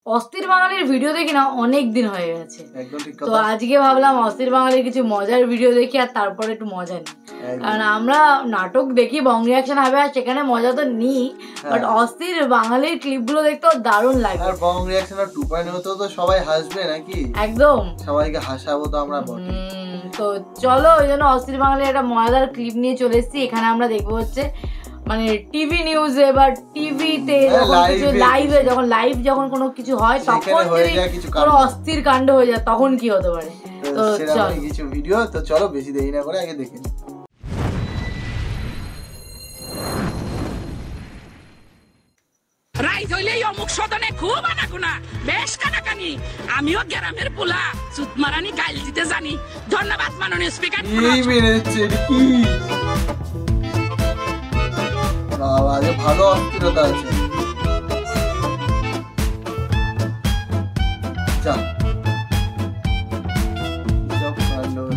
অস্থির বাঙালির ভিডিও দেখি না অনেক দিন হয়ে গেছে, তো আজকে ভাবলাম অস্থির বাঙালির কিছু মজার ভিডিও দেখি আর তারপরে একটু মজা নিই। কারণ আমরা নাটক দেখি বং রিয়াকশন হবে আর সেখানে মজা তো নিই, বাট অস্থির বাঙালির ক্লিপগুলো দেখতেও দারুণ লাগে। আর বং রিয়াকশন 2.0 তো সবাই হাসবে নাকি, একদম সবাইকে হাসাবো তো আমরা বটে। তো চলো ওই জন্য অস্থির বাঙালির একটা মজাদার ক্লিপ নিয়ে চলে এসেছি। এখানে আমরা দেখবো হচ্ছে মানে টিভি নিউজে বা টিভিতে লাইভে যখন কোনো কিছু হয় তখন কোনো অস্থির কাণ্ড হয়ে যায় তখন কি হতে পারে। তো চলো কিছু ভিডিও, তো চলো বেশি দেরি না করে আগে দেখে নিই। রাইত হইলেই অমুক সদনে খুব আনাগোনা, বেশ কানাকানি। আমিও গ্রামের পোলা সুতমারানি গাইল দিতে জানি। ধন্যবাদ মাননীয় স্পিকার। বাবা যে ভালো অস্থিরতা আছে।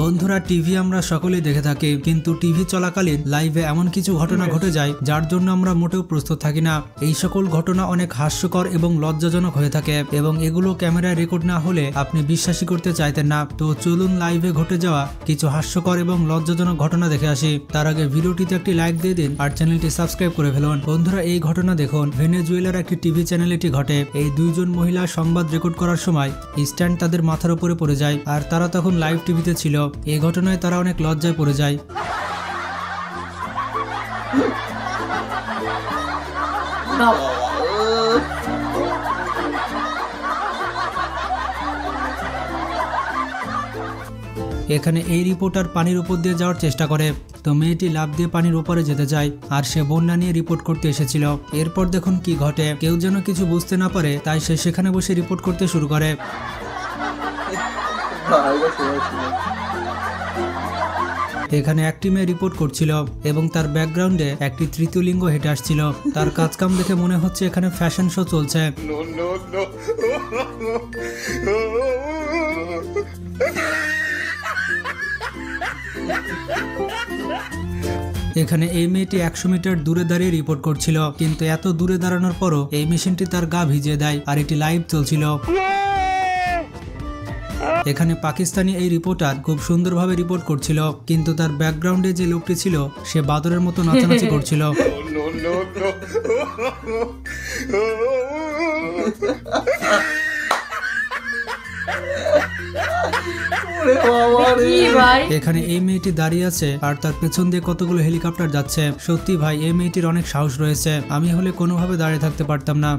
বন্ধুরা, টিভি আমরা সকলেই দেখে থাকি, কিন্তু টিভি চলাকালীন লাইভে এমন কিছু ঘটনা ঘটে যায় যার জন্য আমরা মোটেও প্রস্তুত থাকি না। এই সকল ঘটনা অনেক হাস্যকর এবং লজ্জাজনক হয়ে থাকে এবং এগুলো ক্যামেরায় রেকর্ড না হলে আপনি বিশ্বাসই করতে চাইতেন না। তো চলুন লাইভে ঘটে যাওয়া কিছু হাস্যকর এবং লজ্জাজনক ঘটনা দেখে আসি। তার আগে ভিডিওটিতে একটি লাইক দিয়ে দিন আর চ্যানেলটি সাবস্ক্রাইব করে ফেলুন। বন্ধুরা, এই ঘটনা দেখুন। ভেনেজুয়েলার একটি টিভি চ্যানেলে এটি ঘটে। এই দুইজন মহিলা সংবাদ রেকর্ড করার সময় স্ট্যান্ড তাদের মাথার উপরে পড়ে যায় আর তারা তখন লাইভ টিভিতে ছিল। এই ঘটনায় তারা অনেক লজ্জায় পড়ে যায়। এখানে এই রিপোর্টার পানির উপর দিয়ে যাওয়ার চেষ্টা করে, তো মেয়েটি লাফ দিয়ে পানির উপরে যেতে যায় আর সে বন্যা নিয়ে রিপোর্ট করতে এসেছিল। এরপর দেখুন কি ঘটে। কেউ যেন কিছু বুঝতে না পারে তাই সে সেখানে বসে রিপোর্ট করতে শুরু করে। এখানে একটি মেয়ে রিপোর্ট করছিল এবং তার ব্যাকগ্রাউন্ডে একটি তৃতীয় লিঙ্গ হেঁটে আসছিল। তার কাজকাম দেখে মনে হচ্ছে এখানে ফ্যাশন শো চলছে। এখানে এই মেয়েটি 100 মিটার দূরে দাঁড়িয়ে রিপোর্ট করছিল, কিন্তু এত দূরে দাঁড়ানোর পরও এই মেশিনটি তার গা ভিজিয়ে দেয় আর এটি লাইভ চলছিল। এখানে পাকিস্তানি এই রিপোর্টার খুব সুন্দরভাবে রিপোর্ট করছিল, কিন্তু তার ব্যাকগ্রাউন্ডে যে লোকটি ছিল সে বাদরের মতো নাচানাচি করছিল। এখানে এই মেয়েটি দাঁড়িয়ে আছে আর তার পেছন দিয়ে কতগুলো হেলিকপ্টার যাচ্ছে। সত্যি ভাই, এই মেয়েটির অনেক সাহস রয়েছে। আমি হলে কোনোভাবে দাঁড়িয়ে থাকতে পারতাম না।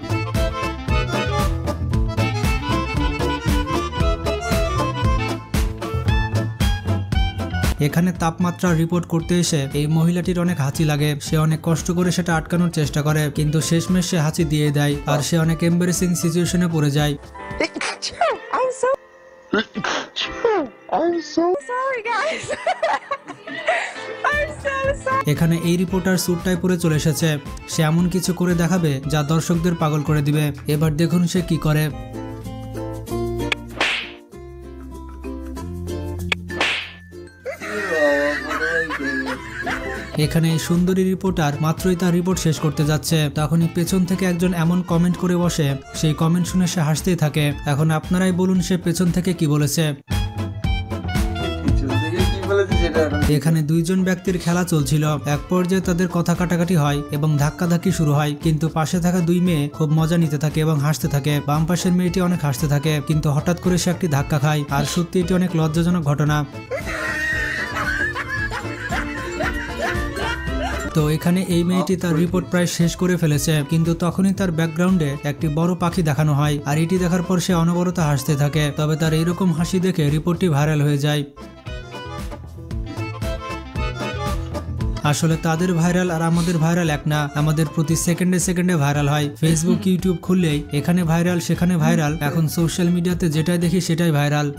এখানে তাপমাত্রা রিপোর্ট করতে এসে এই মহিলাটির অনেক হাঁচি লাগে। সে অনেক কষ্ট করে সেটা আটকানোর চেষ্টা করে, কিন্তু শেষমেশ সে হাঁচি দিয়ে দেয় আর সে অনেক এম্বারেসিং সিচুয়েশনে পড়ে যায়। এখানে এই রিপোর্টার স্যুটটাই পরে চলে এসেছে। সে এমন কিছু করে দেখাবে যা দর্শকদের পাগল করে দিবে। এবার দেখুন সে কি করে। এখানে এই সুন্দরী রিপোর্টার মাত্রই তার রিপোর্ট শেষ করতে যাচ্ছে, তখনই পেছন থেকে একজন এমন কমেন্ট করে বসে। সেই কমেন্ট শুনে সে হাসতেই থাকে। এখন আপনারাই বলুন সে পেছন থেকে কি বলেছে। এখানে দুইজন ব্যক্তির খেলা চলছিল। এক পর্যায়ে তাদের কথা কাটাকাটি হয় এবং ধাক্কাধাক্কি শুরু হয়, কিন্তু পাশে থাকা দুই মেয়ে খুব মজা নিতে থাকে এবং হাসতে থাকে। বাম পাশের মেয়েটি অনেক হাসতে থাকে, কিন্তু হঠাৎ করে সে একটি ধাক্কা খায় আর সত্যি এটি অনেক লজ্জাজনক ঘটনা। তো এখানে এই মেয়েটি তার রিপোর্ট প্রায় শেষ করে ফেলেছে, কিন্তু তখনই তার ব্যাকগ্রাউন্ডে একটি বড় পাখি দেখানো হয় আর এটি দেখার পর সে অনবরত হাসতে থাকে। তবে তার এইরকম হাসি দেখে রিপোর্টটি ভাইরাল হয়ে যায়। আসলে তাদের ভাইরাল আর আমাদের ভাইরাল এক না। আমাদের প্রতি সেকেন্ডে সেকেন্ডে ভাইরাল হয়। ফেসবুক ইউটিউব খুললেই এখানে ভাইরাল সেখানে ভাইরাল। এখন সোশ্যাল মিডিয়াতে যেটাই দেখি সেটাই ভাইরাল।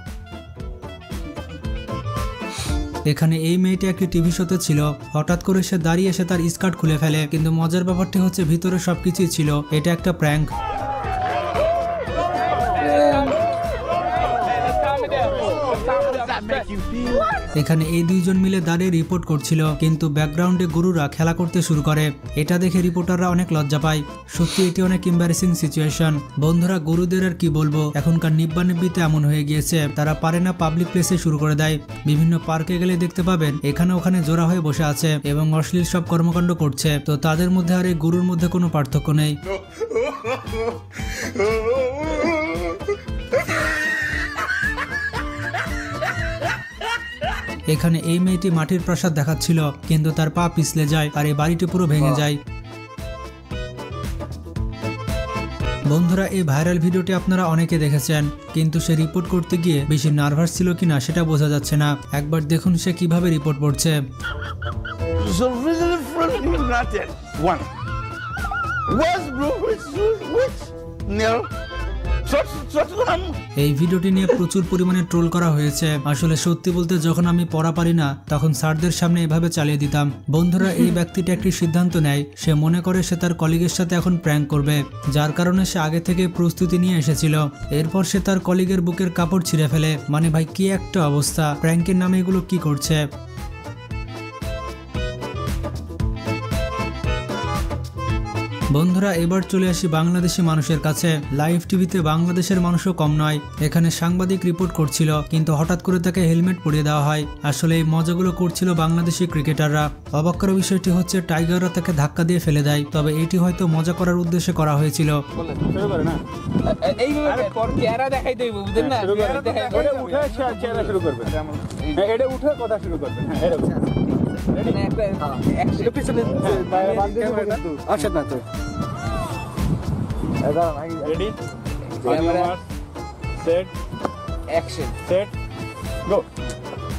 এখানে এই মেয়েটি একটি টিভি শোতে ছিল। হঠাৎ করে সে দাঁড়িয়ে এসে তার স্কার্ট খুলে ফেলে, কিন্তু মজার ব্যাপারটি হচ্ছে ভিতরে সবকিছুই ছিল। এটা একটা প্র্যাঙ্ক। এখানে এই দুইজন মিলে দাঁড়িয়ে রিপোর্ট করছিল, কিন্তু ব্যাকগ্রাউন্ডে গরুরা খেলা করতে শুরু করে। এটা দেখে রিপোর্টাররা অনেক লজ্জা পায়। সত্যি এটি অনেক এম্বারেসিং সিচুয়েশন। বন্ধুরা, গরুদের আর কি বলবো, এখনকার নিব্বানিব্বিতে এমন হয়ে গিয়েছে তারা পারে না পাবলিক প্লেসে শুরু করে দেয়। বিভিন্ন পার্কে গেলে দেখতে পাবেন এখানে ওখানে জোড়া হয়ে বসে আছে এবং অশ্লীল সব কর্মকাণ্ড করছে। তো তাদের মধ্যে আর এই গরুর মধ্যে কোনো পার্থক্য নেই। এখানে এই মেয়েটি মাটির প্রাসাদ দেখাচ্ছিল, কিন্তু তার পা পিছলে যায় আর এই বাড়িটি পুরো ভেঙে যায়। বন্ধুরা, এই ভাইরাল ভিডিওটি আপনারা অনেকে দেখেছেন, কিন্তু সে রিপোর্ট করতে গিয়ে বেশি নার্ভাস ছিল কিনা সেটা বোঝা যাচ্ছে না। একবার দেখুন সে কিভাবে রিপোর্ট করছে। এই ভিডিওটি নিয়ে প্রচুর পরিমাণে ট্রোল করা হয়েছে। আসলে সত্যি বলতে যখন আমি পড়া পারি না তখন স্যারদের সামনে এভাবে চালিয়ে দিতাম। বন্ধুরা, এই ব্যক্তিটা একটি সিদ্ধান্ত নেয়। সে মনে করে সে তার কলিগের সাথে এখন প্র্যাঙ্ক করবে, যার কারণে সে আগে থেকে প্রস্তুতি নিয়ে এসেছিল। এরপর সে তার কলিগের বুকের কাপড় ছিঁড়ে ফেলে। মানে ভাই, কি একটা অবস্থা! প্র্যাঙ্কের নামে এগুলো কি করছে? বন্ধুরা, এবার চলে আসি বাংলাদেশি মানুষের কাছে। লাইভ টিভিতে বাংলাদেশের মানুষও কম নয়। এখানে সাংবাদিক রিপোর্ট করছিল, কিন্তু হঠাৎ করে তাকে হেলমেট পরিয়ে দেওয়া হয়। আসলে এই মজাগুলো করছিল বাংলাদেশি ক্রিকেটাররা। অবাক করা বিষয়টি হচ্ছে টাইগাররা তাকে ধাক্কা দিয়ে ফেলে দেয়, তবে এটি হয়তো মজা করার উদ্দেশ্যে করা হয়েছিল।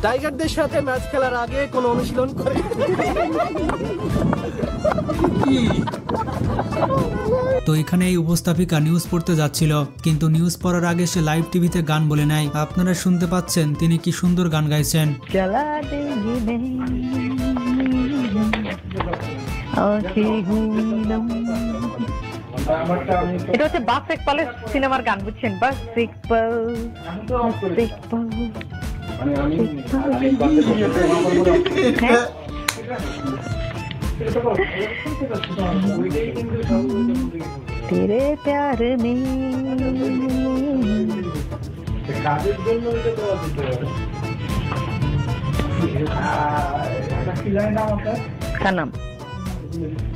টাইগারদের সাথে ম্যাচ খেলার আগে কোনো অনুশীলন করে? তো এখানে এই উপস্থাপিকা নিউজ পড়তে যাচ্ছিল, কিন্তু নিউজ পড়ার আগে সে লাইভ টিভিতে গান বলে নেয়। আপনারা শুনতে পাচ্ছেন তিনি কি সুন্দর গান গাইছেন। এটা হচ্ছে বাস ইকবালের সিনেমার গান, বুঝছেন? বাস ইকবাল, तेरे प्यार में কার নাম?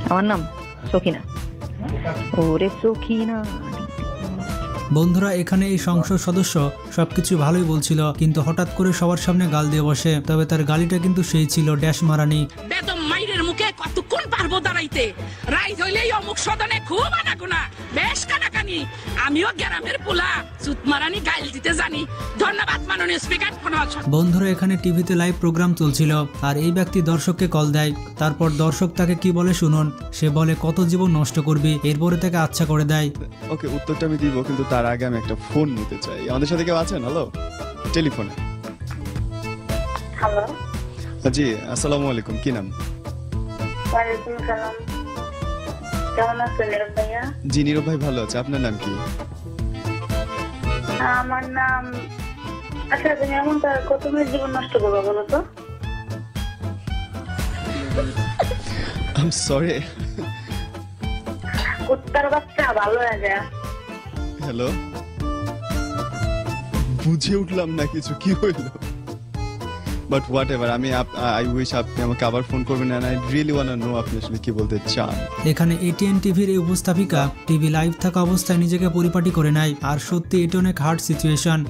আমার নাম সখিনা। ওরে সখিনা। বন্ধুরা, এখানে এই সংসদ সদস্য সবকিছু ভালোই বলছিল, কিন্তু হঠাৎ করে সবার সামনে গাল দিয়ে বসে। তবে তার গালিটা কিন্তু সেই ছিল ড্যাশ মারানি। বেদম মাইরের মুখে কতক্ষণ পারবো দাঁড়াইতে? রাইত হইলেই অমুক সদনে খুব আনাগোনা, বেশ কানাকানি। আমিও গ্রামের পোলা, সুতমারানি গাইল দিতে জানি। ধন্যবাদ মাননীয় স্পিকার। বন্ধুরা, এখানে টিভিতে লাইভ প্রোগ্রাম চলছিল, আর এই ব্যক্তি দর্শককে কল দেয়। তারপর দর্শক তাকে কি বলে শুনুন। সে বলে, কত জীবন নষ্ট করবি? এরপরে তাকে আচ্ছা করে দেয়। ওকে, উত্তরটা আমি দিব, কিন্তু তার আগে আমি একটা ফোন নিতে চাই। আমাদের সাথে কেউ আছেন? হ্যালো, টেলিফোনে। হ্যালো, জি, আসসালামু আলাইকুম। কি নাম? ওয়ালাইকুম সালাম। কেমন আছেন নীরব ভাইয়া? জি, নীরব ভাই ভালো আছে। আপনার নাম কি? আমার নাম। আচ্ছা, তুমি এমন কত মেয়ের জীবন নষ্ট করবো বলো তো? I am sorry. কুত্তার বাচ্চা, ভালো হয়ে যায়। হ্যালো, বুঝে উঠলাম না কিছু, কি হইল? But whatever, I wish আপনি আমাকে আবার ফোন করবেন। And I really want to know আপনি আসলে কি বলতে চান। এখানে এটিএন টিভির এই উপস্থাপিকা টিভি লাইভ থাকা অবস্থায় নিজেকে পরিপাটি করে নেয়। আর সত্যি এটা অনেক হার্ড সিচুয়েশন।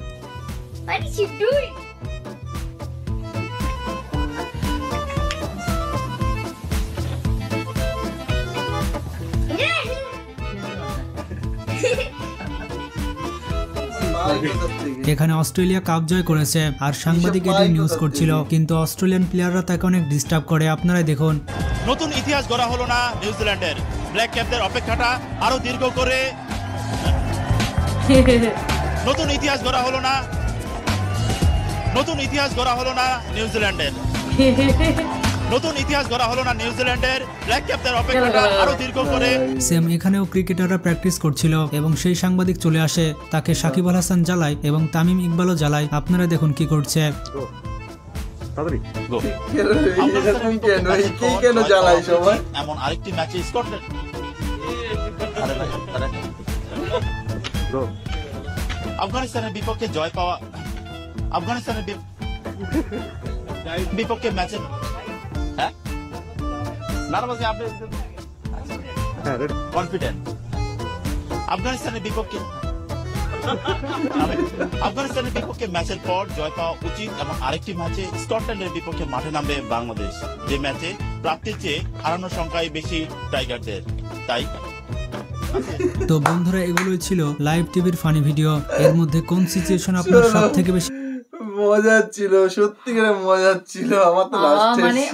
এখানে অস্ট্রেলিয়া কাপ জয় করেছে, আর সাংবাদিক এটি নিউজ করছিল, কিন্তু অস্ট্রেলিয়ান প্লেয়াররা তাকে অনেক ডিস্টার্ব করে। আপনারাই দেখুন। নতুন ইতিহাস গড়া হলো না নিউজিল্যান্ডের। ব্ল্যাক ক্যাপদের অপেক্ষাটা আরো দীর্ঘ করে। নতুন ইতিহাস গড়া হলো না, নতুন ইতিহাস গড়া হলো না নিউজিল্যান্ডের। নতুন ইতিহাস গড়া হলো না নিউজিল্যান্ডের ব্ল্যাক ক্যাপদের অপেক্ষাটা আরো দীর্ঘ করে। সেম এখানেও ক্রিকেটাররা প্র্যাকটিস করছিল এবং সেই সাংবাদিক চলে আসে, তাকে সাকিব আল হাসান জ্বালায় এবং তামিম ইকবালও জ্বালায়। আপনারা দেখুন কি করছে। কেন জ্বালাই সবাই? এমন আরেকটি ম্যাচে স্কটল্যান্ড আফগানিস্তানের বিপক্ষে জয় পাওয়া, আফগানিস্তানের বিপক্ষে ম্যাচে হ্যাঁ নারাবাজি আপনি কনফিডেন্ট আফগানিস্তানের বিপক্ষে ম্যাচের পর জয় পাওয়া উচিত এবং আরেকটি ম্যাচে স্কটল্যান্ডের বিপক্ষে মাঠে নামবে বাংলাদেশ, যে ম্যাচে প্রাপ্তির চেয়ে হারানোর সংখ্যাই বেশি টাইগারদের। তাই তো বন্ধুরা, এগুলোই ছিল লাইভ টিভির ফানি ভিডিও। এর মধ্যে কোন সিচুয়েশন আপনার সব থেকে বেশি মজা ছিল? সত্যি করে মজা ছিল। আমার তো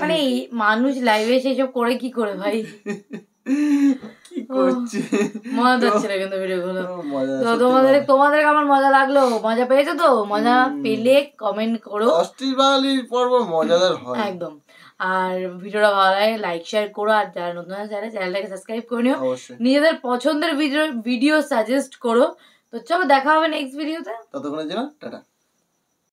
মানে মানুষ লাইভে সেসব করে কি করে ভাই, কি করছে, মজা হচ্ছিল কিন্তু ভিডিওগুলো। তো তোমাদের আমার মজা লাগলো? মজা পেয়েছো তো? মজা পেলে কমেন্ট করো। অস্থির বাঙালির পর্ব মজাদার হয় একদম। আর ভিডিওটা ভালো লাগে লাইক শেয়ার করো, আর যারা নতুন আছে চ্যানেলটাকে সাবস্ক্রাইব করে নিও। নিজেদের পছন্দের ভিডিও সাজেস্ট করো। তো চলো দেখা হবে নেক্সট ভিডিওতে, ততক্ষণের জন্য টাটা।